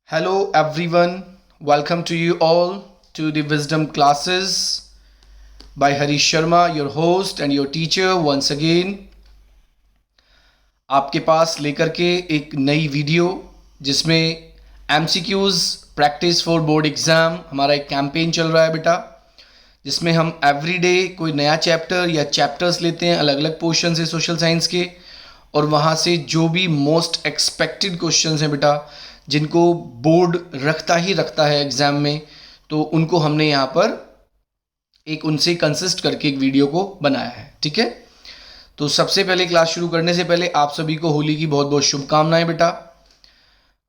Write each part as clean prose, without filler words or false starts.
Hello everyone, welcome to you all to the wisdom classes by Harish Sharma, your host and your teacher once again. आपके पास लेकर के एक नई video जिसमें MCQs practice for board exam हमारा एक campaign चल रहा है बेटा, जिसमें हम एवरीडे कोई नया चैप्टर या चैप्टर्स लेते हैं, अलग अलग पोर्शन से सोशल साइंस के, और वहाँ से जो भी मोस्ट एक्सपेक्टेड क्वेश्चंस हैं बेटा, जिनको बोर्ड रखता ही रखता है एग्ज़ाम में, तो उनको हमने यहाँ पर एक उनसे कंसिस्ट करके एक वीडियो को बनाया है। ठीक है, तो सबसे पहले क्लास शुरू करने से पहले आप सभी को होली की बहुत बहुत शुभकामनाएं बेटा,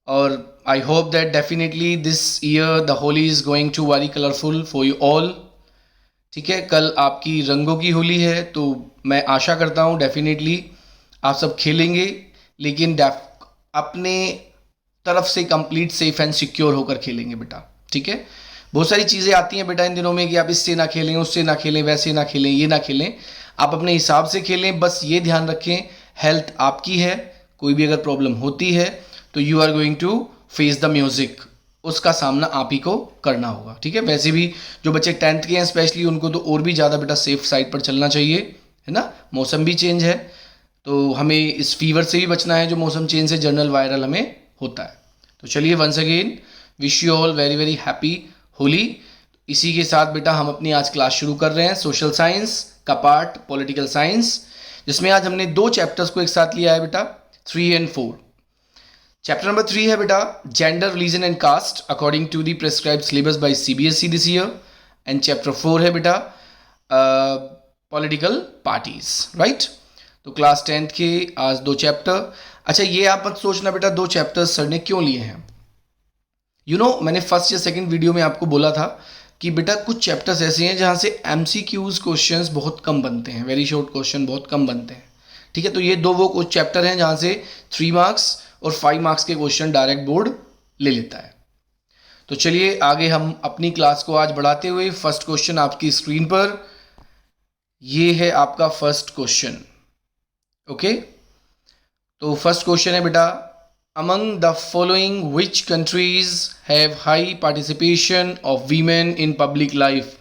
और I hope that definitely this year the Holi is going to very colourful for you all. ठीक है, कल आपकी रंगों की होली है, तो मैं आशा करता हूँ डेफिनेटली आप सब खेलेंगे, लेकिन अपने तरफ से कंप्लीट सेफ एंड सिक्योर होकर खेलेंगे बेटा। ठीक है, बहुत सारी चीज़ें आती हैं बेटा इन दिनों में कि आप इससे ना खेलें, उससे ना खेलें, वैसे ना खेलें, ये ना खेलें। आप अपने हिसाब से खेलें, बस ये ध्यान रखें हेल्थ आपकी है, कोई भी अगर प्रॉब्लम होती है तो you are going to face the music, उसका सामना आप ही को करना होगा। ठीक है, वैसे भी जो बच्चे 10th के हैं स्पेशली, उनको तो और भी ज़्यादा बेटा सेफ साइड पर चलना चाहिए, है ना। मौसम भी चेंज है, तो हमें इस फीवर से भी बचना है जो मौसम चेंज से जनरल वायरल हमें होता है। तो चलिए once again wish you all very very happy Holi. इसी के साथ बेटा हम अपनी आज क्लास शुरू कर रहे हैं सोशल साइंस का पार्ट पॉलिटिकल साइंस, जिसमें आज हमने दो चैप्टर्स को एक साथ लिया है बेटा, 3 and 4। चैप्टर नंबर 3 है बेटा gender religion and caste according to the prescribed syllabus by CBSE this year, and chapter 4 है बेटा पॉलिटिकल पार्टीज, राइट। तो क्लास 10th के आज दो चैप्टर। अच्छा, ये आप मत सोचना बेटा दो चैप्टर्स सर ने क्यों लिए हैं। मैंने फर्स्ट या सेकंड वीडियो में आपको बोला था कि बेटा कुछ चैप्टर्स ऐसे हैं जहाँ से MCQs क्वेश्चंस बहुत कम बनते हैं, वेरी शॉर्ट क्वेश्चन बहुत कम बनते हैं। ठीक है, तो ये दो वो कुछ चैप्टर हैं जहाँ से 3 मार्क्स और 5 मार्क्स के क्वेश्चन डायरेक्ट बोर्ड ले लेता है। तो चलिए आगे हम अपनी क्लास को आज बढ़ाते हुए, फर्स्ट क्वेश्चन आपकी स्क्रीन पर, ये है आपका फर्स्ट क्वेश्चन। ओके, तो फर्स्ट क्वेश्चन है बेटा, among the following which countries have high participation of women in public life.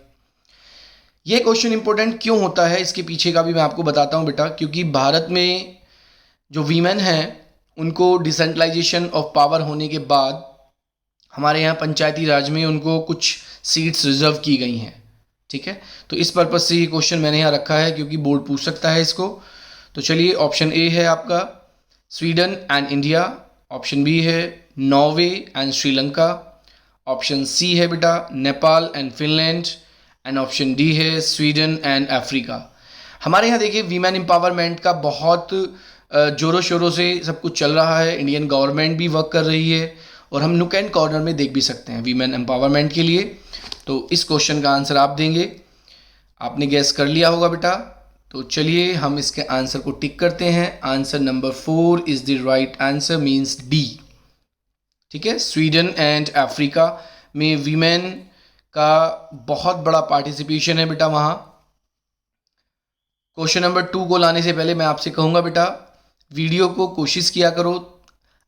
ये क्वेश्चन इंपॉर्टेंट क्यों होता है इसके पीछे का भी मैं आपको बताता हूँ बेटा, क्योंकि भारत में जो वीमेन हैं उनको डिसेंट्रलाइजेशन ऑफ पावर होने के बाद हमारे यहाँ पंचायती राज में उनको कुछ सीट्स रिजर्व की गई हैं। ठीक है, तो इस पर्पज़ से ये क्वेश्चन मैंने यहाँ रखा है क्योंकि बोर्ड पूछ सकता है इसको। तो चलिए ऑप्शन ए है आपका Sweden and India, option B है Norway and Sri Lanka, option C है बेटा Nepal and Finland, and option D है स्वीडन एंड अफ्रीका। हमारे यहाँ देखिए वीमेन एम्पावरमेंट का बहुत ज़ोरों शोरों से सब कुछ चल रहा है, इंडियन गवर्नमेंट भी वर्क कर रही है, और हम नुक एंड कॉर्नर में देख भी सकते हैं वीमेन एम्पावरमेंट के लिए। तो इस क्वेश्चन का आंसर आप देंगे, आपने गैस कर लिया होगा बेटा। तो चलिए हम इसके आंसर को टिक करते हैं। Answer number 4 is the right answer, means D. ठीक है, स्वीडन एंड अफ्रीका में वीमेन का बहुत बड़ा पार्टिसिपेशन है बेटा वहाँ। क्वेश्चन नंबर 2 को लाने से पहले मैं आपसे कहूँगा बेटा वीडियो को कोशिश किया करो,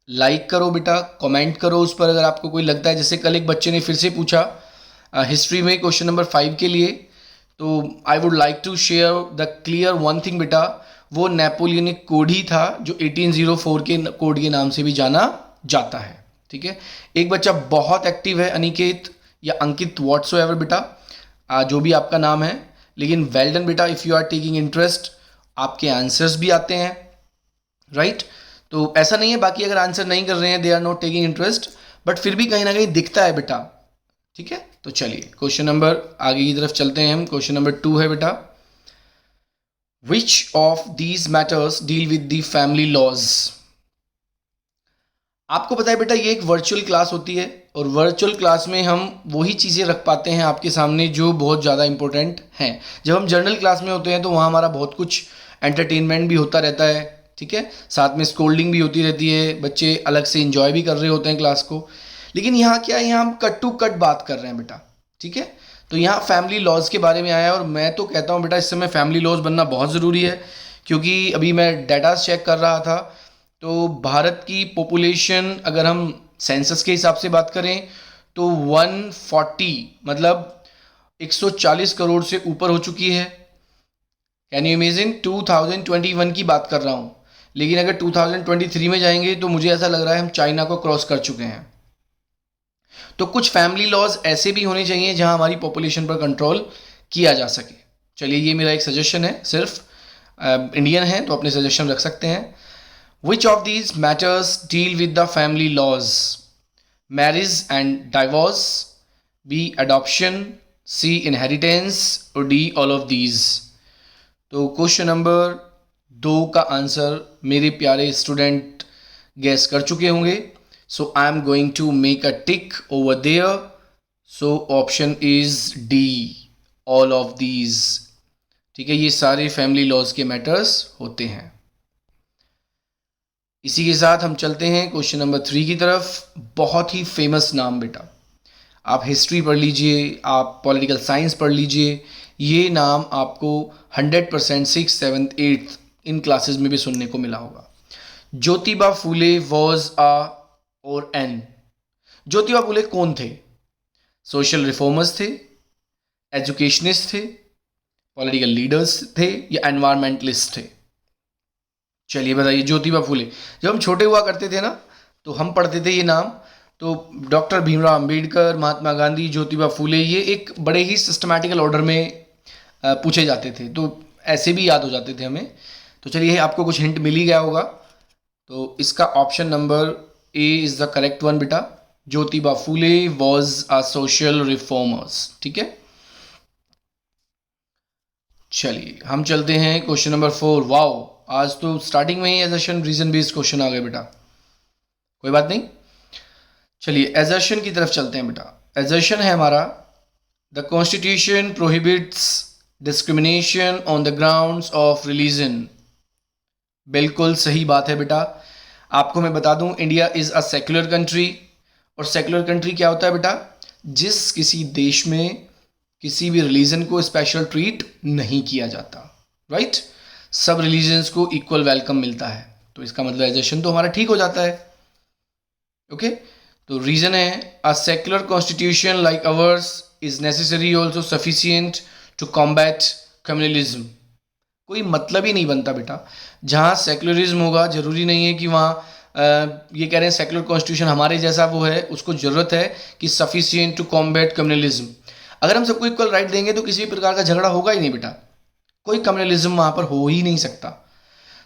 लाइक करो बेटा, कमेंट करो उस पर अगर आपको कोई लगता है। जैसे कल एक बच्चे ने फिर से पूछा हिस्ट्री में क्वेश्चन नंबर 5 के लिए, तो I would like to share the clear one thing बेटा, वो नेपोलियनिक कोड ही था जो 1804 के कोड के नाम से भी जाना जाता है। ठीक है, एक बच्चा बहुत एक्टिव है, अनिकेत या अंकित व्हाट्सोएवर बेटा, जो भी आपका नाम है, लेकिन वेल डन बेटा, if you are taking interest, आपके आंसर्स भी आते हैं, राइट। तो ऐसा नहीं है बाकी अगर आंसर नहीं कर रहे हैं they are not taking interest, but फिर भी कहीं ना कहीं दिखता है बेटा। ठीक है, तो चलिए क्वेश्चन नंबर आगे की तरफ चलते हैं हम। क्वेश्चन नंबर 2 है बेटा, which of these matters deal with the family laws. आपको पता है बेटा ये एक वर्चुअल क्लास होती है, और वर्चुअल क्लास में हम वही चीज़ें रख पाते हैं आपके सामने जो बहुत ज़्यादा इंपॉर्टेंट हैं। जब हम जर्नल क्लास में होते हैं तो वहाँ हमारा बहुत कुछ एंटरटेनमेंट भी होता रहता है। ठीक है, साथ में स्कोल्डिंग भी होती रहती है, बच्चे अलग से इंजॉय भी कर रहे होते हैं क्लास को। लेकिन यहाँ क्या है, यहाँ हम कट टू कट बात कर रहे हैं बेटा। ठीक है, तो यहाँ फैमिली लॉज के बारे में आया है, और मैं तो कहता हूँ बेटा इस समय फैमिली लॉज बनना बहुत ज़रूरी है, क्योंकि अभी मैं डाटा चेक कर रहा था तो भारत की पॉपुलेशन अगर हम सेंसस के हिसाब से बात करें तो 140 मतलब 140 करोड़ से ऊपर हो चुकी है। कैन यू इमेजिन, 2021 की बात कर रहा हूँ, लेकिन अगर 2023 में जाएंगे तो मुझे ऐसा लग रहा है हम चाइना को क्रॉस कर चुके हैं। तो कुछ फैमिली लॉज ऐसे भी होने चाहिए जहां हमारी पॉपुलेशन पर कंट्रोल किया जा सके। चलिए, ये मेरा एक सजेशन है, सिर्फ इंडियन है तो अपने सजेशन रख सकते हैं। Which of these matters deal with the family laws? Marriage and divorce, B adoption, C inheritance और डी ऑल ऑफ दीज। तो क्वेश्चन नंबर 2 का आंसर मेरे प्यारे स्टूडेंट गैस कर चुके होंगे। So I am going to make a tick over there. So option is D, all of these. ठीक है, ये सारे फैमिली लॉज के मैटर्स होते हैं। इसी के साथ हम चलते हैं क्वेश्चन नंबर 3 की तरफ। बहुत ही फेमस नाम बेटा, आप हिस्ट्री पढ़ लीजिए, आप पॉलिटिकल साइंस पढ़ लीजिए, ये नाम आपको 100% 6th 7th 8th इन क्लासेस में भी सुनने को मिला होगा। ज्योतिबा फूले वॉज अ और एन। ज्योतिबा फूले कौन थे? सोशल रिफॉर्मर्स थे, एजुकेशनिस्ट थे, पॉलिटिकल लीडर्स थे या एनवायरमेंटलिस्ट थे? चलिए बताइए, ज्योतिबा फूले। जब हम छोटे हुआ करते थे ना तो हम पढ़ते थे ये नाम, तो डॉक्टर भीमराव अंबेडकर, महात्मा गांधी, ज्योतिबा फूले, ये एक बड़े ही सिस्टमैटिकल ऑर्डर में पूछे जाते थे, तो ऐसे भी याद हो जाते थे हमें। तो चलिए, आपको कुछ हिंट मिल ही गया होगा। तो इसका option number A is the correct one बेटा। Jyotiba Phule was a social reformers. ठीक है, चलिए हम चलते हैं क्वेश्चन नंबर 4। वाओ, आज तो स्टार्टिंग में ही एजर्शन रीजन बेस्ड क्वेश्चन आ गए बेटा, कोई बात नहीं। चलिए एजर्शन की तरफ चलते हैं बेटा। एजर्शन है हमारा, the constitution prohibits discrimination on the grounds of religion. बिल्कुल सही बात है बेटा। आपको मैं बता दूं, India is a secular country, और सेक्युलर कंट्री क्या होता है बेटा? जिस किसी देश में किसी भी रिलीजन को स्पेशल ट्रीट नहीं किया जाता, राइट? सब रिलीजन्स को इक्वल वेलकम मिलता है, तो इसका मतलब एजर्शन तो हमारा ठीक हो जाता है। ओके, तो रीजन है, a secular constitution like ours is necessary also sufficient to combat communalism. कोई मतलब ही नहीं बनता बेटा। जहाँ सेक्युलरिज्म होगा, जरूरी नहीं है कि वहाँ ये कह रहे हैं सेक्युलर कॉन्स्टिट्यूशन हमारे जैसा वो है, उसको जरूरत है कि सफिशियंट टू कॉम्बैट कम्युनलिज्म। अगर हम सबको इक्वल राइट देंगे तो किसी भी प्रकार का झगड़ा होगा ही नहीं बेटा, कोई कम्युनलिज्म वहाँ पर हो ही नहीं सकता।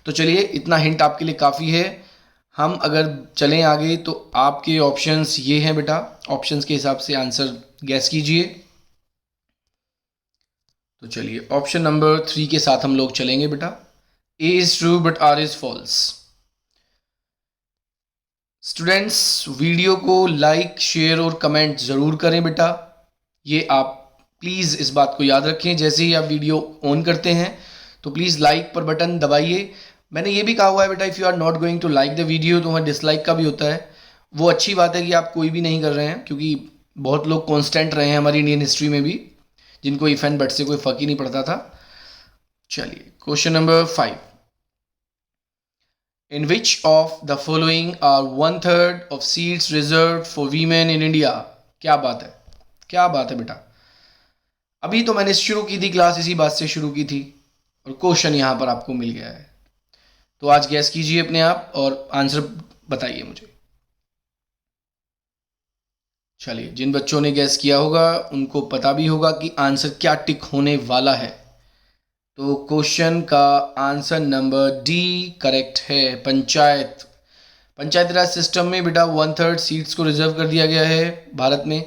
तो चलिए, इतना हिंट आपके लिए काफ़ी है। हम अगर चलें आगे तो आपके ऑप्शंस ये हैं बेटा, ऑप्शंस के हिसाब से आंसर गैस कीजिए। तो चलिए ऑप्शन नंबर 3 के साथ हम लोग चलेंगे बेटा। A is true but R is false. Students, video को लाइक, शेयर और कमेंट ज़रूर करें बेटा। ये आप प्लीज़ इस बात को याद रखें, जैसे ही आप वीडियो ऑन करते हैं तो प्लीज़ लाइक पर बटन दबाइए। मैंने ये भी कहा हुआ है बेटा, if you are not going to like the video, तो वहाँ डिसलाइक का भी होता है। वो अच्छी बात है कि आप कोई भी नहीं कर रहे हैं, क्योंकि बहुत लोग कॉन्स्टेंट रहे हैं हमारी इंडियन हिस्ट्री में भी, जिनको इफ एंड बट से कोई फ़र्क ही नहीं पड़ता था। चलिए question number 5। In which of the following are 1/3 of seats reserved for women in India? क्या बात है, क्या बात है बेटा। अभी तो मैंने शुरू की थी क्लास, इसी बात से शुरू की थी, और क्वेश्चन यहाँ पर आपको मिल गया है। तो आज गैस कीजिए अपने आप और आंसर बताइए मुझे। चलिए, जिन बच्चों ने गैस किया होगा उनको पता भी होगा कि आंसर क्या टिक होने वाला है। तो क्वेश्चन का आंसर नंबर डी करेक्ट है। पंचायत राज सिस्टम में बेटा 1/3 सीट्स को रिजर्व कर दिया गया है भारत में।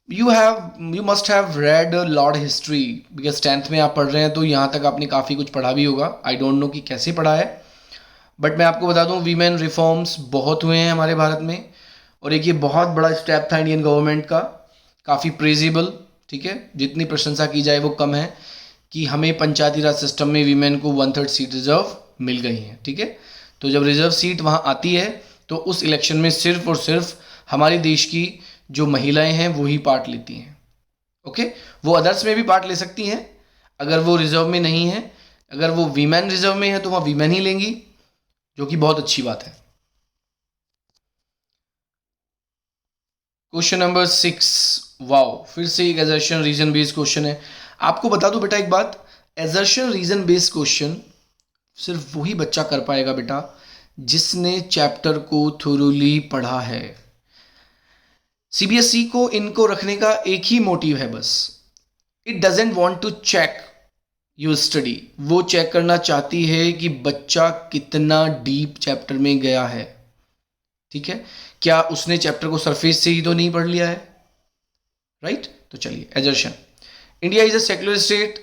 You must have read Lord history, because 10th में आप पढ़ रहे हैं तो यहाँ तक आपने काफ़ी कुछ पढ़ा भी होगा। आई डोंट नो कि कैसे पढ़ा है, बट मैं आपको बता दूँ, वीमेन रिफॉर्म्स बहुत हुए हैं हमारे भारत में, और एक ये बहुत बड़ा स्टेप था इंडियन गवर्नमेंट का, काफ़ी प्रेजेबल। ठीक है, जितनी प्रशंसा की जाए वो कम है कि हमें पंचायती राज सिस्टम में वीमेन को 1/3 सीट रिजर्व मिल गई हैं। ठीक है, तो जब रिजर्व सीट वहाँ आती है तो उस इलेक्शन में सिर्फ और सिर्फ हमारे देश की जो महिलाएं हैं वो ही पार्ट लेती हैं। ओके, वो अदर्स में भी पार्ट ले सकती हैं अगर वो रिजर्व में नहीं है। अगर वो वीमेन रिजर्व में है तो वहाँ वीमेन ही लेंगी, जो कि बहुत अच्छी बात है। क्वेश्चन नंबर 6, वाओ, फिर से एक एजर्शन रीजन बेस्ड क्वेश्चन है। आपको बता दूं बेटा एक बात, एजर्शन रीजन बेस्ड क्वेश्चन सिर्फ वही बच्चा कर पाएगा बेटा जिसने चैप्टर को थोरोली पढ़ा है। सीबीएसई को इनको रखने का एक ही मोटिव है बस, it doesn't want to check your study. वो चेक करना चाहती है कि बच्चा कितना डीप चैप्टर में गया है। ठीक है, क्या उसने चैप्टर को सरफेस से ही तो नहीं पढ़ लिया है, राइट? तो चलिए, assertion, India is a secular state,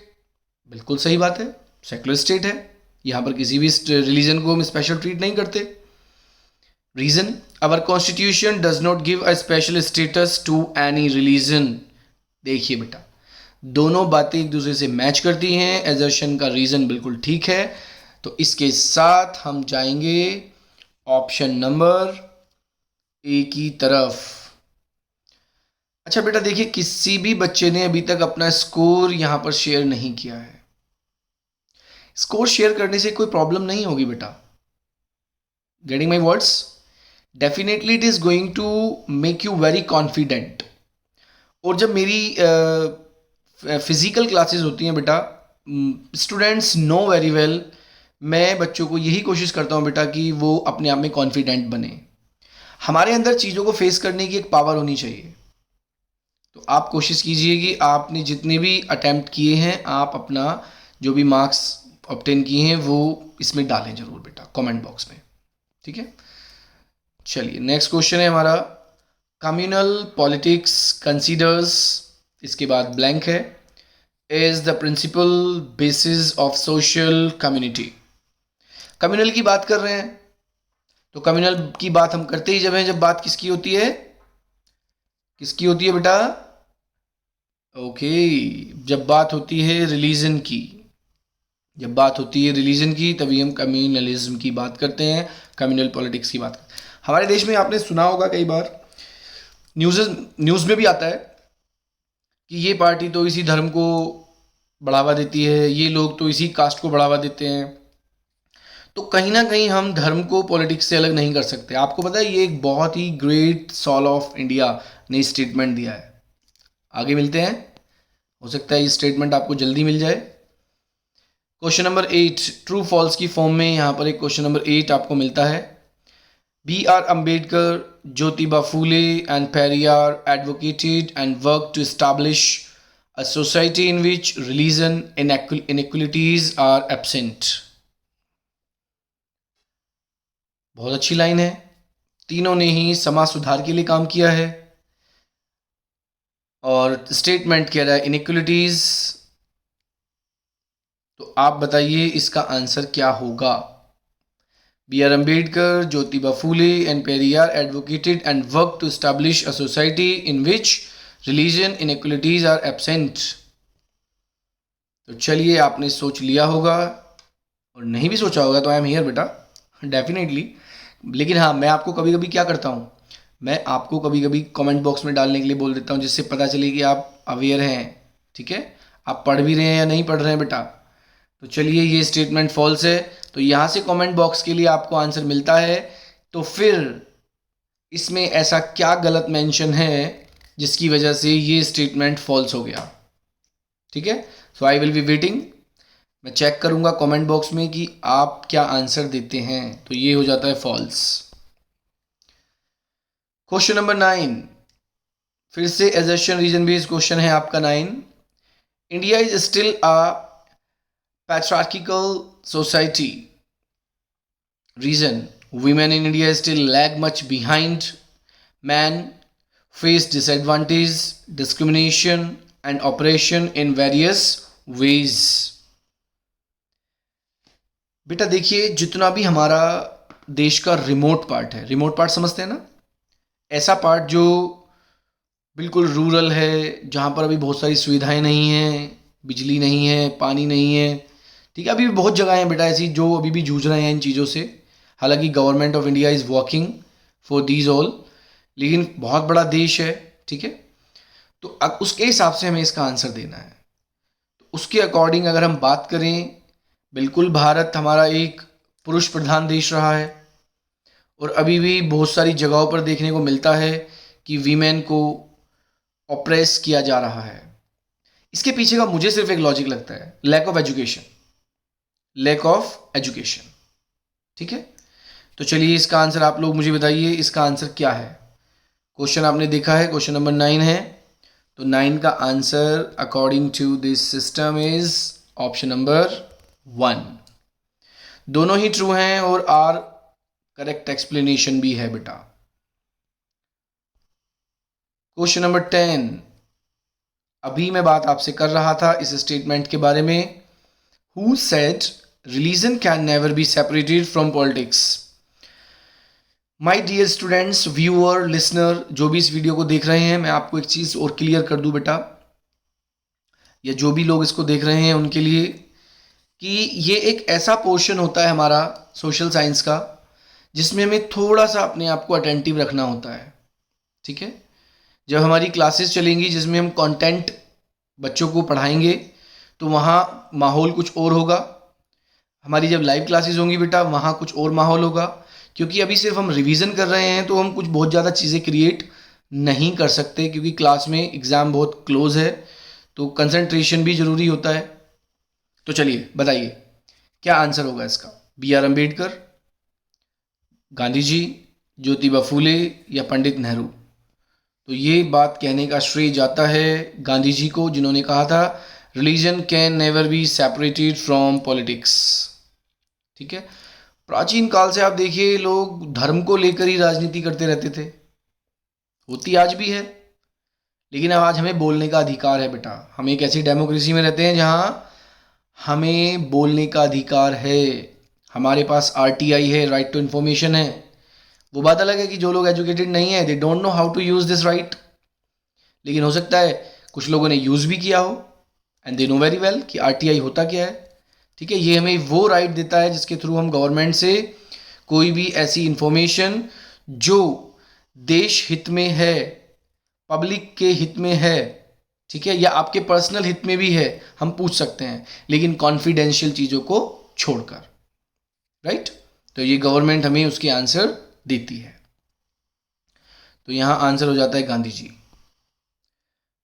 बिल्कुल सही बात है, सेक्युलर स्टेट है, यहां पर किसी भी रिलीजन को हम स्पेशल ट्रीट नहीं करते। Reason, our constitution does not give a special status to any religion. देखिए बेटा, दोनों बातें एक दूसरे से मैच करती हैं, एजर्शन का रीजन बिल्कुल ठीक है। तो इसके साथ हम जाएंगे ऑप्शन नंबर ए की तरफ। अच्छा बेटा देखिए, किसी भी बच्चे ने अभी तक अपना स्कोर यहां पर शेयर नहीं किया है। स्कोर शेयर करने से कोई प्रॉब्लम नहीं होगी बेटा, getting my words, definitely it is going to make you very confident. और जब मेरी फिजिकल क्लासेस होती हैं बेटा, स्टूडेंट्स नो वेरी वेल, मैं बच्चों को यही कोशिश करता हूं बेटा कि वो अपने आप में कॉन्फिडेंट बने। हमारे अंदर चीज़ों को फेस करने की एक पावर होनी चाहिए। तो आप कोशिश कीजिए कि आपने जितने भी अटेम्प्ट किए हैं, आप अपना जो भी मार्क्स ऑब्टेन किए हैं वो इसमें डालें जरूर बेटा, कमेंट बॉक्स में। ठीक है, चलिए नेक्स्ट क्वेश्चन है हमारा, कम्युनल पॉलिटिक्स कंसीडर्स, इसके बाद ब्लैंक है, is the principle basis of social community. Communal की बात कर रहे हैं, तो कम्युनल की बात हम करते ही जब बात किसकी होती है, किसकी होती है बेटा? ओके, जब बात होती है रिलीजन की, जब बात होती है रिलीजन की तभी हम कम्युनलिज्म की बात करते हैं, कम्युनल पॉलिटिक्स की बात करते हैं। हमारे देश में आपने सुना होगा कई बार, न्यूज़ में भी आता है कि ये पार्टी तो इसी धर्म को बढ़ावा देती है, ये लोग तो इसी कास्ट को बढ़ावा देते हैं। तो कहीं ना कहीं हम धर्म को पॉलिटिक्स से अलग नहीं कर सकते। आपको पता है ये एक बहुत ही ग्रेट सॉल ऑफ इंडिया ने स्टेटमेंट दिया है। आगे मिलते हैं, हो सकता है ये स्टेटमेंट आपको जल्दी मिल जाए। क्वेश्चन नंबर 8, ट्रू फॉल्स की फॉर्म में यहाँ पर एक क्वेश्चन नंबर 8 आपको मिलता है। B.R. Ambedkar, Jyotiba Phule and Periyar advocated and worked to establish a society in which religion inequalities are absent. बहुत अच्छी लाइन है, तीनों ने ही समाज सुधार के लिए काम किया है। और स्टेटमेंट कह रहा है इनइक्वलिटीज, तो आप बताइए इसका आंसर क्या होगा? B.R. Ambedkar, Jyotiba Phule and Periyar advocated and worked to establish a society in which religion inequalities are absent. तो चलिए, आपने सोच लिया होगा और नहीं भी सोचा होगा तो आई एम हियर बेटा, डेफिनेटली। लेकिन हाँ, मैं आपको कभी कभी क्या करता हूँ, मैं आपको कभी कभी कमेंट बॉक्स में डालने के लिए बोल देता हूँ, जिससे पता चले कि आप अवेयर हैं। ठीक है, आप पढ़ भी रहे हैं या नहीं पढ़ रहे हैं बेटा। तो चलिए, ये स्टेटमेंट फॉल्स है, तो यहाँ से कमेंट बॉक्स के लिए आपको आंसर मिलता है। तो फिर इसमें ऐसा क्या गलत मेंशन है जिसकी वजह से ये स्टेटमेंट फॉल्स हो गया? ठीक है, सो आई विल बी वेटिंग, मैं चेक करूंगा कमेंट बॉक्स में कि आप क्या आंसर देते हैं। तो ये हो जाता है फॉल्स। क्वेश्चन नंबर 9, फिर से एजर्शन रीजन बेस्ड क्वेश्चन है आपका 9। India is still a patriarchal society. Reason, women in India still lag much behind men, face disadvantage, discrimination and oppression in various ways. बेटा देखिए, जितना भी हमारा देश का रिमोट पार्ट है, रिमोट पार्ट समझते हैं ना, ऐसा पार्ट जो बिल्कुल रूरल है, जहाँ पर अभी बहुत सारी सुविधाएं नहीं हैं, बिजली नहीं है, पानी नहीं है। ठीक है, अभी भी बहुत जगह हैं बेटा ऐसी जो अभी भी जूझ रहे हैं इन चीज़ों से। हालांकि government of India is working for these all, लेकिन बहुत बड़ा देश है। ठीक है, तो अब उसके हिसाब से हमें इसका आंसर देना है। तो उसके अकॉर्डिंग अगर हम बात करें, बिल्कुल भारत हमारा एक पुरुष प्रधान देश रहा है और अभी भी बहुत सारी जगहों पर देखने को मिलता है कि वीमेन को ऑप्रेस किया जा रहा है? इसके पीछे का मुझे सिर्फ एक लॉजिक लगता है, lack of education, lack of education. ठीक है, तो चलिए इसका आंसर आप लोग मुझे बताइए, इसका आंसर क्या है? क्वेश्चन आपने देखा है, क्वेश्चन नंबर 9 है, तो 9 का answer according to this system is option number 1। दोनों ही ट्रू हैं और आर करेक्ट एक्सप्लेनेशन भी है बेटा। क्वेश्चन नंबर 10, अभी मैं बात आपसे कर रहा था इस स्टेटमेंट के बारे में, who said religion can never be separated from politics? My dear students, viewer, listener, जो भी इस वीडियो को देख रहे हैं, मैं आपको एक चीज़ और क्लियर कर दूं बेटा, या जो भी लोग इसको देख रहे हैं उनके लिए, कि ये एक ऐसा पोर्शन होता है हमारा सोशल साइंस का जिसमें हमें थोड़ा सा अपने आप को अटेंटिव रखना होता है। ठीक है, जब हमारी क्लासेस चलेंगी जिसमें हम कंटेंट बच्चों को पढ़ाएंगे तो वहाँ माहौल कुछ और होगा, हमारी जब लाइव क्लासेस होंगी बेटा वहाँ कुछ और माहौल होगा, क्योंकि अभी सिर्फ हम रिवीजन कर रहे हैं तो हम कुछ बहुत ज़्यादा चीज़ें क्रिएट नहीं कर सकते, क्योंकि क्लास में एग्ज़ाम बहुत क्लोज है, तो कंसंट्रेशन भी ज़रूरी होता है। तो चलिए बताइए क्या आंसर होगा इसका? बी आर अम्बेडकर, गांधी जी, ज्योतिबा फूले या पंडित नेहरू? तो ये बात कहने का श्रेय जाता है गांधी जी को, जिन्होंने कहा था religion can never be separated from politics. ठीक है, प्राचीन काल से आप देखिए लोग धर्म को लेकर ही राजनीति करते रहते थे, होती आज भी है, लेकिन अब आज हमें बोलने का अधिकार है बेटा। हम एक ऐसी डेमोक्रेसी में रहते हैं जहां हमें बोलने का अधिकार है, हमारे पास आरटीआई है, राइट टू इन्फॉर्मेशन है। वो बात अलग है कि जो लोग एजुकेटेड नहीं है, they don't know how to use this right, लेकिन हो सकता है कुछ लोगों ने यूज़ भी किया हो and they know very well कि आरटीआई होता क्या है। ठीक है, ये हमें वो राइट देता है जिसके थ्रू हम गवर्नमेंट से कोई भी ऐसी इंफॉर्मेशन जो देश हित में है, पब्लिक के हित में है, ठीक है, या आपके पर्सनल हित में भी है, हम पूछ सकते हैं, लेकिन कॉन्फिडेंशियल चीज़ों को छोड़कर। राइट, तो ये गवर्नमेंट हमें उसके आंसर देती है, तो यहां आंसर हो जाता है गांधी जी।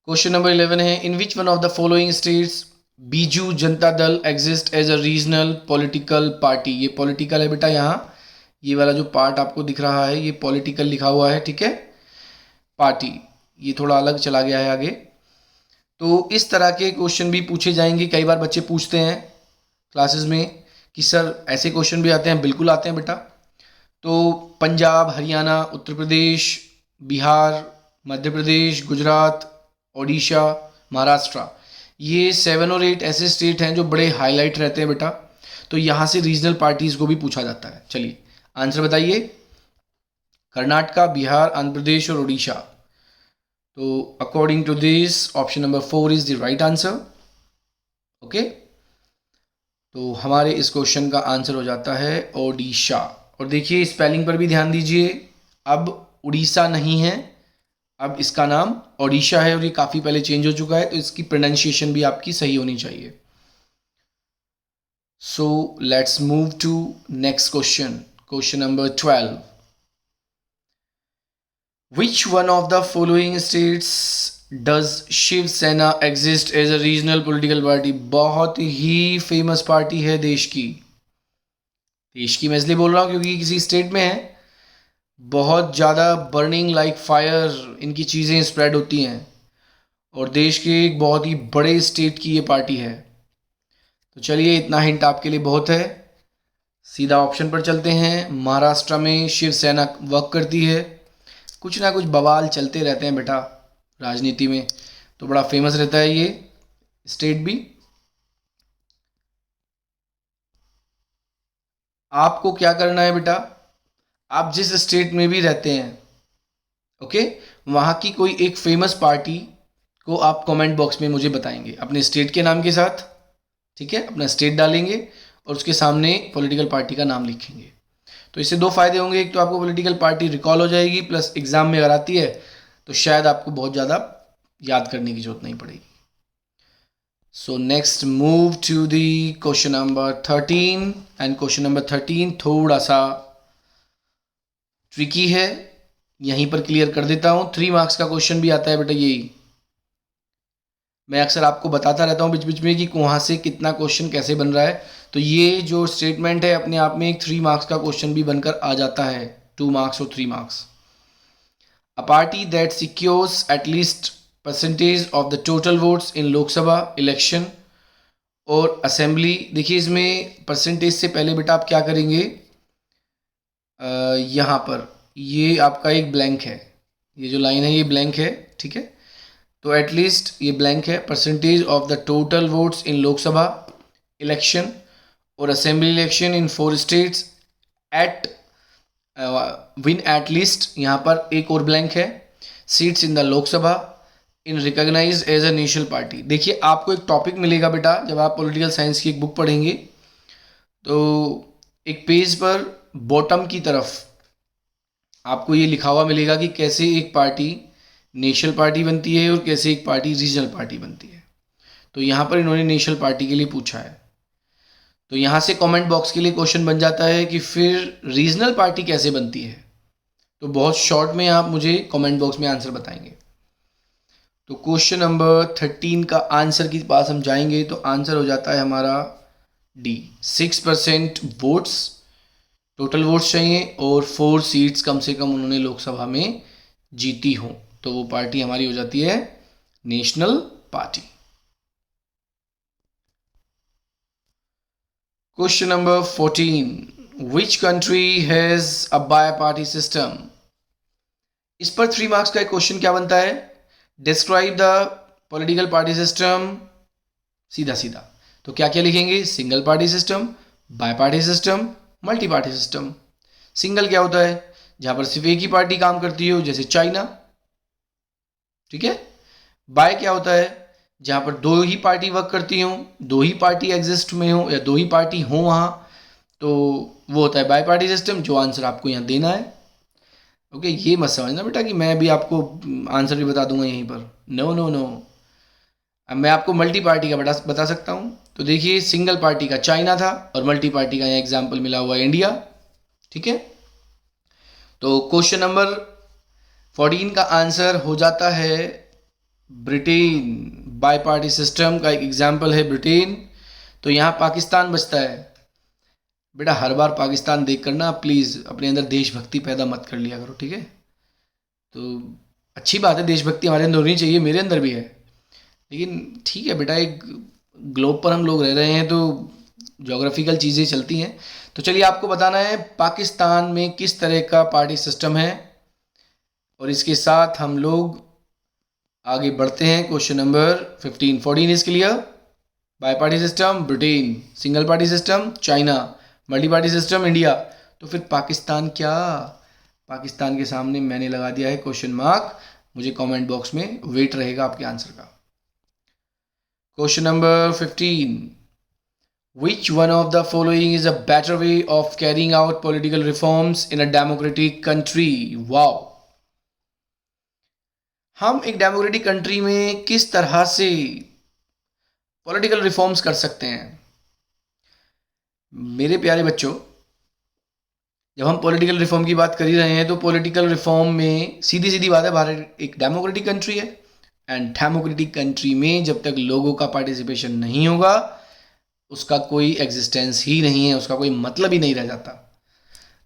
क्वेश्चन नंबर 11 है, in which one of the following states Biju Janata Dal exist as a regional political party? ये पॉलिटिकल है बेटा, यहाँ ये वाला जो पार्ट आपको दिख रहा है ये पॉलिटिकल लिखा हुआ है। ठीक है, पार्टी ये थोड़ा अलग चला गया है आगे। तो इस तरह के क्वेश्चन भी पूछे जाएंगे, कई बार बच्चे पूछते हैं क्लासेस में कि सर ऐसे क्वेश्चन भी आते हैं। बिल्कुल आते हैं बेटा। तो पंजाब, हरियाणा, उत्तर प्रदेश, बिहार, मध्य प्रदेश, गुजरात, ओडिशा, महाराष्ट्र, ये 7 और 8 ऐसे स्टेट हैं जो बड़े हाईलाइट रहते हैं बेटा, तो यहाँ से रीजनल पार्टीज को भी पूछा जाता है। चलिए आंसर बताइए, कर्नाटका, बिहार, आंध्र प्रदेश और ओडिशा। तो according to this option number 4 is the right answer. Okay, तो हमारे इस क्वेश्चन का आंसर हो जाता है ओडिशा। और देखिए स्पेलिंग पर भी ध्यान दीजिए, अब उड़ीसा नहीं है, अब इसका नाम ओडिशा है और ये काफ़ी पहले चेंज हो चुका है, तो इसकी प्रोनाउंसिएशन भी आपकी सही होनी चाहिए। So let's move to next question, question number 12। Which one of the following states does Shiv Sena exist as a regional political party? बहुत ही फेमस पार्टी है देश की। देश की मैं इसलिए बोल रहा हूँ क्योंकि किसी स्टेट में है, बहुत ज़्यादा बर्निंग लाइक फायर इनकी चीज़ें स्प्रेड होती हैं, और देश के एक बहुत ही बड़े स्टेट की ये पार्टी है। तो चलिए इतना हिंट आपके लिए बहुत है, सीधा ऑप्शन पर चलते हैं। महाराष्ट्र में शिवसेना वर्क करती है, कुछ ना कुछ बवाल चलते रहते हैं बेटा राजनीति में, तो बड़ा फेमस रहता है ये स्टेट भी। आपको क्या करना है बेटा, आप जिस स्टेट में भी रहते हैं, ओके, वहाँ की कोई एक फेमस पार्टी को आप कमेंट बॉक्स में मुझे बताएंगे अपने स्टेट के नाम के साथ। ठीक है, अपना स्टेट डालेंगे और उसके सामने पॉलिटिकल पार्टी का नाम लिखेंगे। तो इससे दो फायदे होंगे, एक तो आपको पॉलिटिकल पार्टी रिकॉल हो जाएगी, प्लस एग्जाम में अगर आती है तो शायद आपको बहुत ज़्यादा याद करने की जरूरत नहीं पड़ेगी। So next move to the question number 13, and question number 13 थोड़ा सा ट्रिकी है, यहीं पर क्लियर कर देता हूँ। 3 मार्क्स का क्वेश्चन भी आता है बेटा यही। मैं अक्सर आपको बताता रहता हूँ बीच बीच में कि वहाँ से कितना क्वेश्चन कैसे बन रहा है। तो ये जो स्टेटमेंट है अपने आप में एक 3 मार्क्स का क्वेश्चन भी बनकर आ जाता है, 2 मार्क्स और 3 marks. A party that secures at least percentage of the total votes in Lok Sabha election और असेंबली। देखिए इसमें परसेंटेज से पहले बेटा आप क्या करेंगे, यहाँ पर ये आपका एक ब्लैंक है, ये जो लाइन है ये ब्लैंक है, ठीक है। तो एटलीस्ट ये ब्लैंक है, percentage of the total votes in Lok Sabha election और assembly election in 4 states at win at least, यहाँ पर एक और ब्लैंक है, seats in the Lok Sabha in recognise as a national party. देखिए आपको एक टॉपिक मिलेगा बेटा जब आप पॉलिटिकल साइंस की एक बुक पढ़ेंगे, तो एक पेज पर बॉटम की तरफ आपको ये लिखा हुआ मिलेगा कि कैसे एक पार्टी नेशनल पार्टी बनती है और कैसे एक पार्टी रीजनल पार्टी बनती है। तो यहाँ पर इन्होंने नेशनल पार्टी के लिए पूछा है, तो यहाँ से कमेंट बॉक्स के लिए क्वेश्चन बन जाता है कि फिर रीजनल पार्टी कैसे बनती है। तो बहुत शॉर्ट में आप मुझे कमेंट बॉक्स में आंसर बताएंगे। तो क्वेश्चन नंबर 13 का आंसर के पास हम जाएंगे, तो आंसर हो जाता है हमारा डी, 6% वोट्स, टोटल वोट्स चाहिए और 4 सीट्स कम से कम उन्होंने लोकसभा में जीती हों, तो वो पार्टी हमारी हो जाती है national party. Question number 14, which country has a bi party system. इस पर 3 मार्क्स का एक क्वेश्चन क्या बनता है, describe the political party system, सीधा सीधा। तो क्या क्या लिखेंगे, single party system, bi party system, multi party system. Single क्या होता है, जहां पर सिर्फ एक ही पार्टी काम करती हो, जैसे चाइना, ठीक है। बाय क्या होता है, जहां पर 2 ही पार्टी वर्क करती हो, 2 ही पार्टी एग्जिस्ट में हो या 2 ही पार्टी हो वहां, तो वो होता है बाय पार्टी सिस्टम, जो आंसर आपको यहां देना है। ओके, ये मत समझना बेटा कि मैं भी आपको आंसर भी बता दूंगा यहीं पर, नो नो नो। अब मैं आपको मल्टी पार्टी का बता सकता हूं। तो देखिए सिंगल पार्टी का चाइना था और मल्टी पार्टी का यहाँ एग्जाम्पल मिला हुआ है इंडिया, ठीक है। तो क्वेश्चन नंबर 14 का आंसर हो जाता है ब्रिटेन। बाई पार्टी सिस्टम का एक एग्जाम्पल है ब्रिटेन। तो यहाँ पाकिस्तान बचता है। बेटा हर बार पाकिस्तान देख कर ना प्लीज़ अपने अंदर देशभक्ति पैदा मत कर लिया करो, ठीक है। तो अच्छी बात है, देशभक्ति हमारे अंदर होनी चाहिए, मेरे अंदर भी है, लेकिन ठीक है बेटा, एक ग्लोब पर हम लोग रह रहे हैं तो ज्योग्राफिकल चीज़ें चलती हैं। तो चलिए आपको बताना है पाकिस्तान में किस तरह का पार्टी सिस्टम है, और इसके साथ हम लोग आगे बढ़ते हैं। Question number 15, 14 is clear. Bi party system Britain, single party system China, multi party system India. तो फिर पाकिस्तान क्या, पाकिस्तान के सामने मैंने लगा दिया है क्वेश्चन मार्क। मुझे कमेंट बॉक्स में वेट रहेगा आपके आंसर का। Question number 15, which one of the following is a better way of carrying out political reforms in a democratic country? wow, हम एक डेमोक्रेटिक कंट्री में किस तरह से पॉलिटिकल रिफॉर्म्स कर सकते हैं। मेरे प्यारे बच्चों, जब हम पॉलिटिकल रिफॉर्म की बात कर ही रहे हैं तो पॉलिटिकल रिफॉर्म में सीधी सीधी बात है, भारत एक डेमोक्रेटिक कंट्री है, एंड डेमोक्रेटिक कंट्री में जब तक लोगों का पार्टिसिपेशन नहीं होगा उसका कोई एग्जिस्टेंस ही नहीं है, उसका कोई मतलब ही नहीं रह जाता।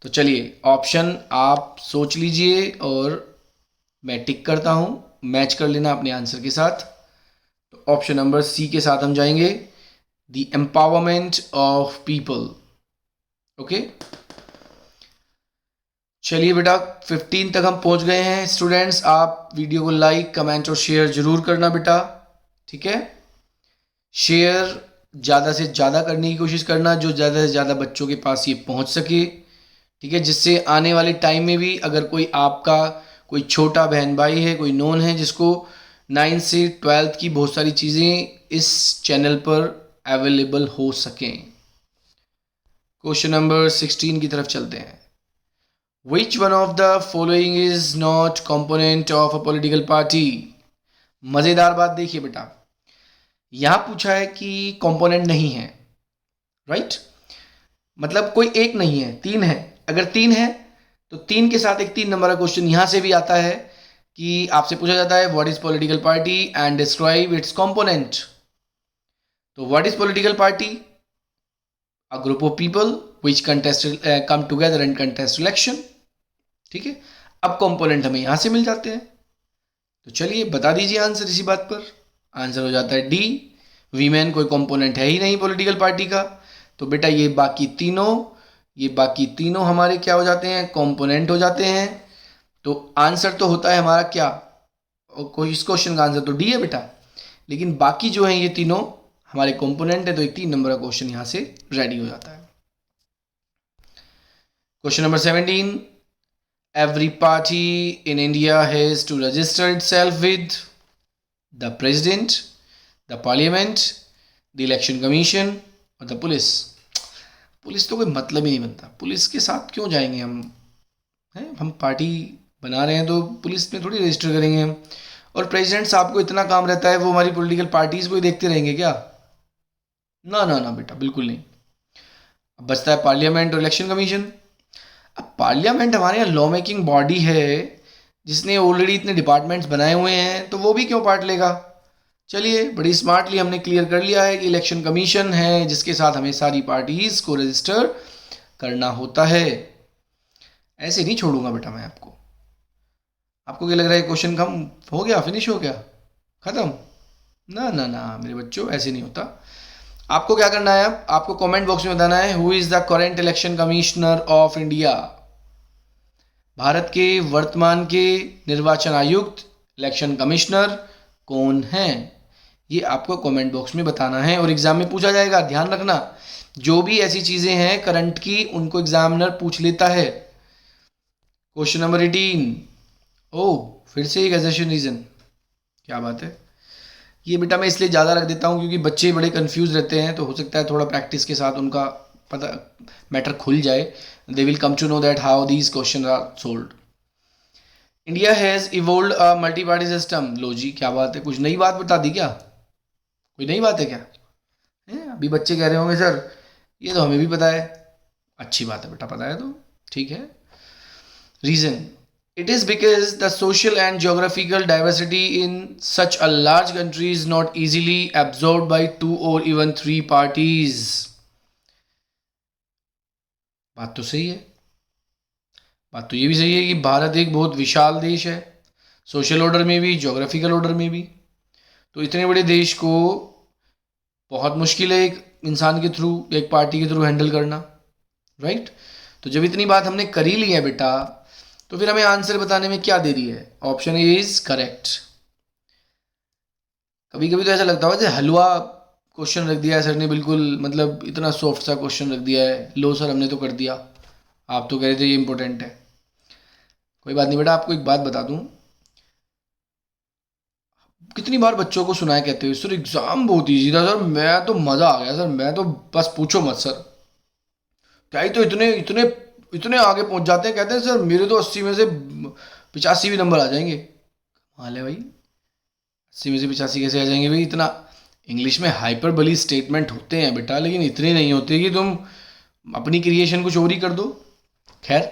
तो चलिए ऑप्शन आप सोच लीजिए और मैं टिक करता हूं, मैच कर लेना अपने आंसर के साथ। तो ऑप्शन नंबर सी के साथ हम जाएंगे, the empowerment of people. Okay, चलिए बेटा 15 तक हम पहुंच गए हैं। स्टूडेंट्स आप वीडियो को लाइक कमेंट और शेयर जरूर करना बेटा, ठीक है। शेयर ज़्यादा से ज़्यादा करने की कोशिश करना, जो ज़्यादा से ज़्यादा बच्चों के पास ये पहुंच सके, ठीक है, जिससे आने वाले टाइम में भी अगर कोई आपका कोई छोटा बहन भाई है, कोई नोन है जिसको 9th से 12th की बहुत सारी चीज़ें इस चैनल पर अवेलेबल हो सकें। क्वेश्चन नंबर 16 की तरफ चलते हैं। Which one of the following is not component of a political party? मज़ेदार बात देखिए बेटा, यहां पूछा है कि कंपोनेंट नहीं है, राइट, मतलब कोई एक नहीं है, 3 है। अगर 3 है तो 3 के साथ एक 3 नंबर का क्वेश्चन यहां से भी आता है कि आपसे पूछा जाता है what is political party and describe its component. तो what is political party? A group of people which come together and contest election. ठीक है, अब कंपोनेंट हमें यहां से मिल जाते हैं, तो चलिए बता दीजिए आंसर इसी बात पर। आंसर हो जाता है डी, वीमेन कोई कंपोनेंट है ही नहीं पॉलिटिकल पार्टी का। तो बेटा ये बाकी तीनों हमारे क्या हो जाते हैं? कंपोनेंट हो जाते हैं। तो आंसर तो होता है हमारा क्या? कोई इस क्वेश्चन का आंसर तो डी है बेटा, लेकिन बाकी जो है ये तीनों हमारे कंपोनेंट है, तो एक 3 नंबर का क्वेश्चन यहां से रेडी हो जाता है। Question number 17, every party in India has to register itself with the president, the parliament, the election commission और the police। पुलिस तो कोई मतलब ही नहीं बनता, पुलिस के साथ क्यों जाएंगे हम? हैं, हम पार्टी बना रहे हैं तो पुलिस में थोड़ी रजिस्टर करेंगे हम। और प्रेसिडेंट साहब को इतना काम रहता है, वो हमारी पॉलिटिकल पार्टीज को ही देखते रहेंगे क्या? ना ना ना बेटा, बिल्कुल नहीं। अब बचता है पार्लियामेंट और इलेक्शन कमीशन। अब पार्लियामेंट हमारे यहाँ लॉ मेकिंग बॉडी है, जिसने ऑलरेडी इतने डिपार्टमेंट्स बनाए हुए हैं, तो वो भी क्यों पार्ट लेगा? चलिए बड़ी स्मार्टली हमने क्लियर कर लिया है कि इलेक्शन कमीशन है जिसके साथ हमें सारी पार्टीज को रजिस्टर करना होता है। ऐसे नहीं छोड़ूंगा बेटा मैं आपको। आपको क्या लग रहा है क्वेश्चन कम हो गया, फिनिश हो गया, खत्म? ना ना ना मेरे बच्चों, ऐसे नहीं होता। आपको क्या करना है, अब आपको कमेंट बॉक्स में बताना है who is the current election commissioner of India. Bharat के वर्तमान के निर्वाचन आयुक्त, इलेक्शन कमिश्नर कौन हैं, ये आपको कमेंट बॉक्स में बताना है और एग्जाम में पूछा जाएगा। ध्यान रखना, जो भी ऐसी चीजें हैं करंट की, उनको एग्जामिनर पूछ लेता है। क्वेश्चन नंबर 18, ओह फिर से एक एजर्शन रीजन, क्या बात है। ये बेटा मैं इसलिए ज़्यादा रख देता हूँ क्योंकि बच्चे बड़े कंफ्यूज रहते हैं, तो हो सकता है थोड़ा प्रैक्टिस के साथ उनका पता मैटर खुल जाए। They will come to know that how these questions are solved. India has evolved a multi party system. लो जी, क्या बात है, कुछ नई बात बता दी क्या? कोई नई बात है क्या? अभी बच्चे कह रहे होंगे सर ये तो हमें भी पता है। अच्छी बात है बेटा, पता है तो ठीक है। Reason, it is because the social and geographical diversity in such a large country is not easily absorbed by 2 or even 3 parties। बात तो सही है, बात तो ये भी सही है कि भारत एक बहुत विशाल देश है, सोशल ऑर्डर में भी, ज्योग्राफिकल ऑर्डर में भी। तो इतने बड़े देश को बहुत मुश्किल है एक इंसान के थ्रू, एक पार्टी के थ्रू हैंडल करना, राइट? तो जब इतनी बात हमने कर ही ली है बेटा, तो फिर हमें आंसर बताने में क्या देरी है? Option A is correct. कभी कभी तो ऐसा लगता है जैसे हलवा क्वेश्चन रख दिया है सर ने, बिल्कुल मतलब इतना सॉफ्ट सा क्वेश्चन रख दिया है। लो सर हमने तो कर दिया, आप तो कह रहे थे ये इंपॉर्टेंट है। कोई बात नहीं बेटा, आपको एक बात बता दूं, कितनी बार बच्चों को सुनाया कहते हुए सर एग्जाम बहुत ईजी था सर, मैं तो मज़ा आ गया सर, मैं तो बस पूछो मत सर, क्या ही तो इतने इतने इतने आगे पहुंच जाते हैं। कहते हैं सर मेरे तो 80 में से 85 भी नंबर आ जाएंगे। कमाल है भाई, 80 में से 85 कैसे आ जाएंगे भाई? इतना इंग्लिश में हाइपरबोली स्टेटमेंट होते हैं बेटा, लेकिन इतने नहीं होते कि तुम अपनी क्रिएशन कुछ और ही कर दो। खैर,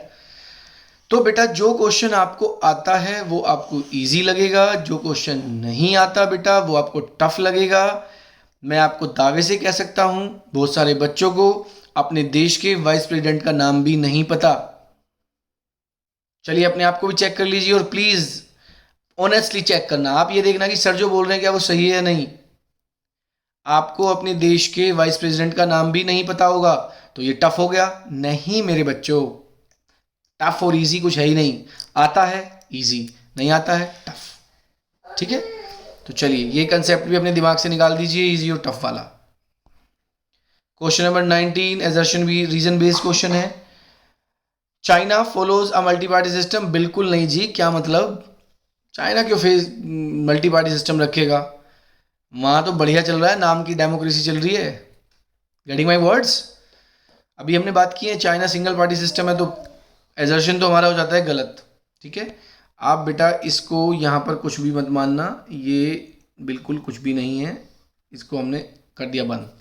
तो बेटा जो क्वेश्चन आपको आता है वो आपको इजी लगेगा, जो क्वेश्चन नहीं आता बेटा वो आपको टफ लगेगा। मैं आपको दावे से कह सकता हूं बहुत सारे बच्चों को अपने देश के वाइस प्रेसिडेंट का नाम भी नहीं पता। चलिए अपने आप को भी चेक कर लीजिए और प्लीज ऑनेस्टली चेक करना। आप ये देखना कि सर जो बोल रहे हैं क्या वो सही है या नहीं। आपको अपने देश के वाइस प्रेसिडेंट का नाम भी नहीं पता होगा तो ये टफ हो गया? नहीं मेरे बच्चों, टफ और इजी कुछ है ही नहीं। आता है इजी, नहीं आता है टफ। ठीक है, तो चलिए ये कंसेप्ट भी अपने दिमाग से निकाल दीजिए, इजी और टफ वाला। क्वेश्चन नंबर 19, एजर्शन भी रीजन बेस्ड क्वेश्चन है। China follows a multi party system. बिल्कुल नहीं जी, क्या मतलब? चाइना क्यों मल्टी पार्टी सिस्टम रखेगा? वहां तो बढ़िया चल रहा है, नाम की डेमोक्रेसी चल रही है। Getting my words? अभी हमने बात की है चाइना सिंगल पार्टी सिस्टम है, तो एजर्शन तो हमारा हो जाता है गलत। ठीक है, आप बेटा इसको यहाँ पर कुछ भी मत मानना, ये बिल्कुल कुछ भी नहीं है, इसको हमने कर दिया बंद।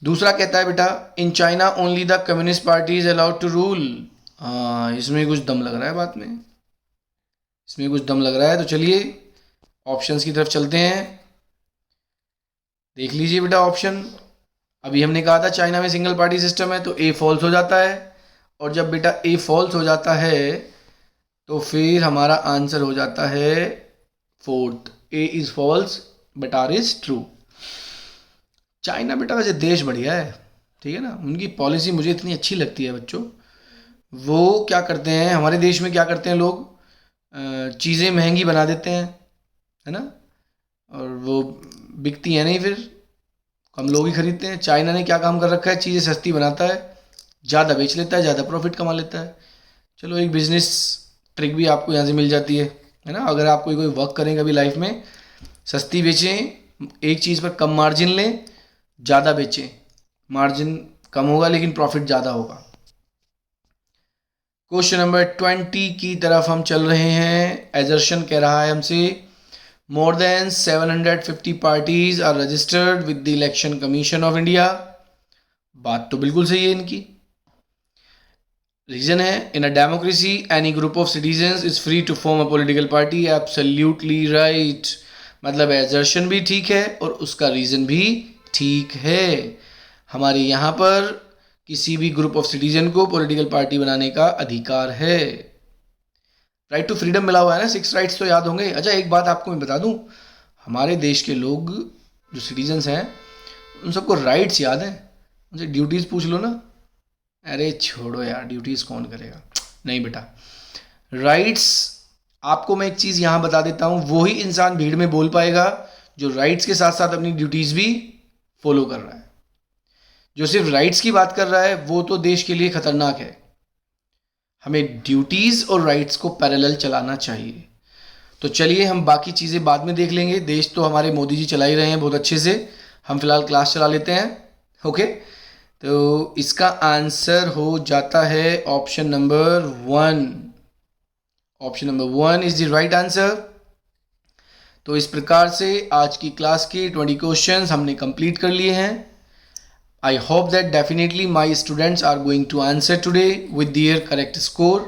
दूसरा कहता है बेटा in China only the communist party is allowed to rule. हाँ, इसमें कुछ दम लग रहा है बात में, इसमें कुछ दम लग रहा है। तो चलिए ऑप्शंस की तरफ चलते हैं। देख लीजिए बेटा ऑप्शन। अभी हमने कहा था चाइना में सिंगल पार्टी सिस्टम है, तो ए फॉल्स हो जाता है। और जब बेटा ए फॉल्स हो जाता है तो फिर हमारा आंसर हो जाता है fourth, A is false but R is true. China बेटा वैसे देश बढ़िया है, ठीक है ना, उनकी पॉलिसी मुझे इतनी अच्छी लगती है बच्चों। वो क्या करते हैं, हमारे देश में क्या करते हैं लोग, चीज़ें महंगी बना देते हैं, है ना, और वो बिकती हैं नहीं, फिर कम लोग ही खरीदते हैं। चाइना ने क्या काम कर रखा है, चीज़ें सस्ती बनाता है, ज़्यादा बेच लेता है, ज़्यादा प्रॉफिट कमा लेता है। चलो एक बिजनेस ट्रिक भी आपको यहाँ से मिल जाती है ना। अगर आप कोई वर्क करें कभी लाइफ में, सस्ती बेचें, एक चीज़ पर कम मार्जिन लें, ज़्यादा बेचें, मार्जिन कम होगा लेकिन प्रॉफिट ज़्यादा होगा। क्वेश्चन नंबर 20 की तरफ हम चल रहे हैं। एजर्शन कह रहा है हमसे, more than 750 parties are registered with the election commission of India. बात तो बिल्कुल सही है इनकी। रीजन है, in a democracy any group of citizens is free to form a political party. Absolutely right, मतलब एजर्शन भी ठीक है और उसका रीजन भी ठीक है। हमारे यहाँ पर किसी भी ग्रुप ऑफ सिटीजन को पॉलिटिकल पार्टी बनाने का अधिकार है। राइट टू फ्रीडम मिला हुआ है ना, 6 राइट्स तो याद होंगे। अच्छा एक बात आपको मैं बता दूं, हमारे देश के लोग जो सिटीजन्स हैं उन सबको राइट्स याद हैं, उनसे ड्यूटीज़ पूछ लो ना। अरे छोड़ो यार, ड्यूटीज़ कौन करेगा, नहीं बेटा। राइट्स, आपको मैं एक चीज़ यहाँ बता देता हूँ, वही इंसान भीड़ में बोल पाएगा जो राइट्स के साथ साथ अपनी ड्यूटीज़ भी फॉलो कर रहा है। जो सिर्फ राइट्स की बात कर रहा है वो तो देश के लिए खतरनाक है। हमें ड्यूटीज़ और राइट्स को पैरेलल चलाना चाहिए। तो चलिए हम बाकी चीज़ें बाद में देख लेंगे, देश तो हमारे मोदी जी चला ही रहे हैं बहुत अच्छे से। हम फिलहाल क्लास चला लेते हैं, ओके। तो इसका आंसर हो जाता है option number 1। Option number 1 is the right answer. तो इस प्रकार से आज की क्लास के 20 क्वेश्चंस हमने कंप्लीट कर लिए हैं। I hope that definitely my students are going to answer today with their correct score।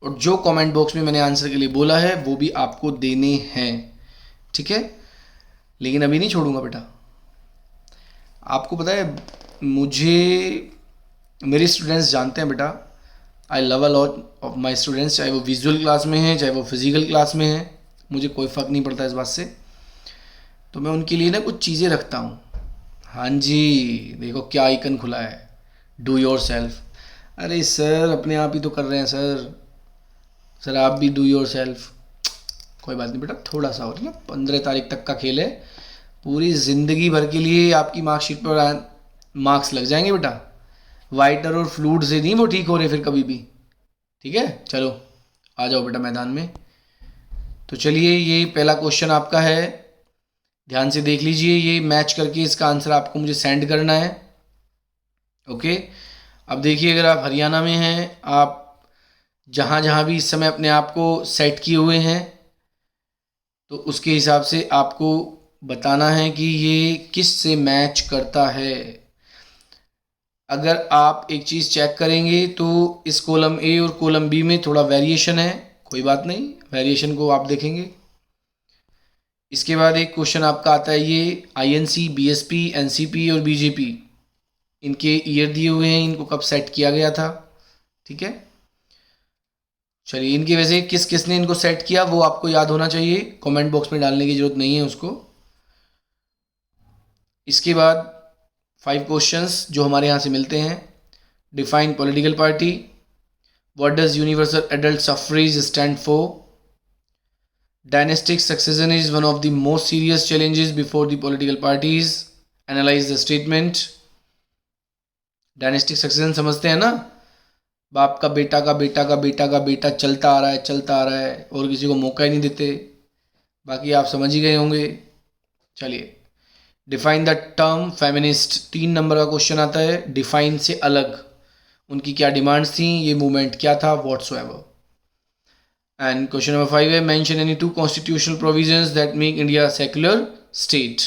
और जो कमेंट बॉक्स में मैंने आंसर के लिए बोला है वो भी आपको देने हैं, ठीक है। लेकिन अभी नहीं छोड़ूंगा बेटा। आपको पता है, मुझे मेरे स्टूडेंट्स जानते हैं बेटा, I love a lot of my students, चाहे वो विजुअल क्लास में हैं चाहे वो फिजिकल क्लास में हैं, मुझे कोई फ़र्क नहीं पड़ता इस बात से। तो मैं उनके लिए ना कुछ चीज़ें रखता हूँ। हाँ जी, देखो क्या आइकन खुला है, डू योर सेल्फ। अरे सर अपने आप ही तो कर रहे हैं सर आप भी डू योर सेल्फ। कोई बात नहीं बेटा, थोड़ा सा और ना, 15 तारीख तक का खेल है, पूरी ज़िंदगी भर के लिए आपकी मार्कशीट पर मार्क्स लग जाएंगे बेटा। वाइटर और फ्लूड से नहीं वो ठीक हो रहे फिर कभी भी, ठीक है। चलो आ जाओ बेटा मैदान में। तो चलिए ये पहला क्वेश्चन आपका है, ध्यान से देख लीजिए, ये मैच करके इसका आंसर आपको मुझे सेंड करना है, ओके। अब देखिए, अगर आप हरियाणा में हैं, आप जहाँ जहाँ भी इस समय अपने आप को सेट किए हुए हैं, तो उसके हिसाब से आपको बताना है कि ये किस से मैच करता है। अगर आप एक चीज़ चेक करेंगे तो इस कॉलम ए और कॉलम बी में थोड़ा वेरिएशन है, कोई बात नहीं, वेरिएशन को आप देखेंगे। इसके बाद एक क्वेश्चन आपका आता है, ये आईएनसी, बीएसपी, एनसीपी और बीजेपी, इनके ईयर दिए हुए हैं, इनको कब सेट किया गया था, ठीक है। चलिए इनके वैसे किस किसने इनको सेट किया वो आपको याद होना चाहिए, कमेंट बॉक्स में डालने की ज़रूरत नहीं है उसको। इसके बाद 5 क्वेश्चंस जो हमारे यहाँ से मिलते हैं। Define political party, what does universal adult suffrage stand for, dynastic succession is one of the most serious challenges before the political parties, analyse the statement. Dynastic succession समझते हैं ना, बाप का बेटा का बेटा का बेटा का बेटा चलता आ रहा है और किसी को मौका ही नहीं देते, बाकी आप समझ ही गए होंगे। चलिए define the term feminist, 3 number का क्वेश्चन आता है। डिफाइन से अलग, उनकी क्या डिमांड्स थी, ये मूवमेंट क्या था, व्हाट्सोएवर। एंड क्वेश्चन नंबर 5 है, mention any 2 constitutional provisions that make India secular state.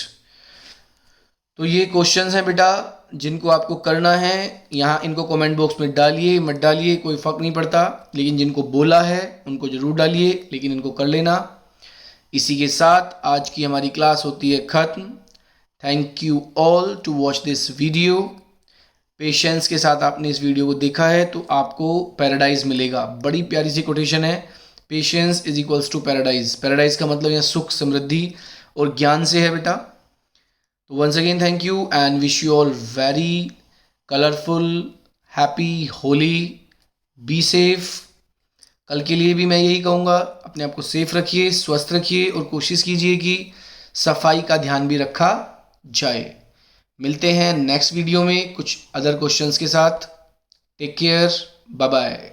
तो ये क्वेश्चंस हैं बेटा जिनको आपको करना है यहाँ इनको कमेंट बॉक्स में डालिए, मत डालिए कोई फ़र्क नहीं पड़ता, लेकिन जिनको बोला है उनको ज़रूर डालिए, लेकिन इनको कर लेना। इसी के साथ आज की हमारी क्लास होती है ख़त्म। Thank you all to watch this video. Patience के साथ आपने इस वीडियो को देखा है तो आपको पैराडाइज मिलेगा। बड़ी प्यारी सी कोटेशन है, patience is equals to paradise. Paradise का मतलब यहाँ सुख, समृद्धि और ज्ञान से है बेटा। तो once again thank you and wish you all very colourful happy Holi. Be safe. कल के लिए भी मैं यही कहूँगा, अपने आप को सेफ रखिए, स्वस्थ रखिए और कोशिश कीजिए कि सफाई का ध्यान भी रखा जाए। मिलते हैं नेक्स्ट वीडियो में कुछ अदर क्वेश्चंस के साथ। Take care, bye bye.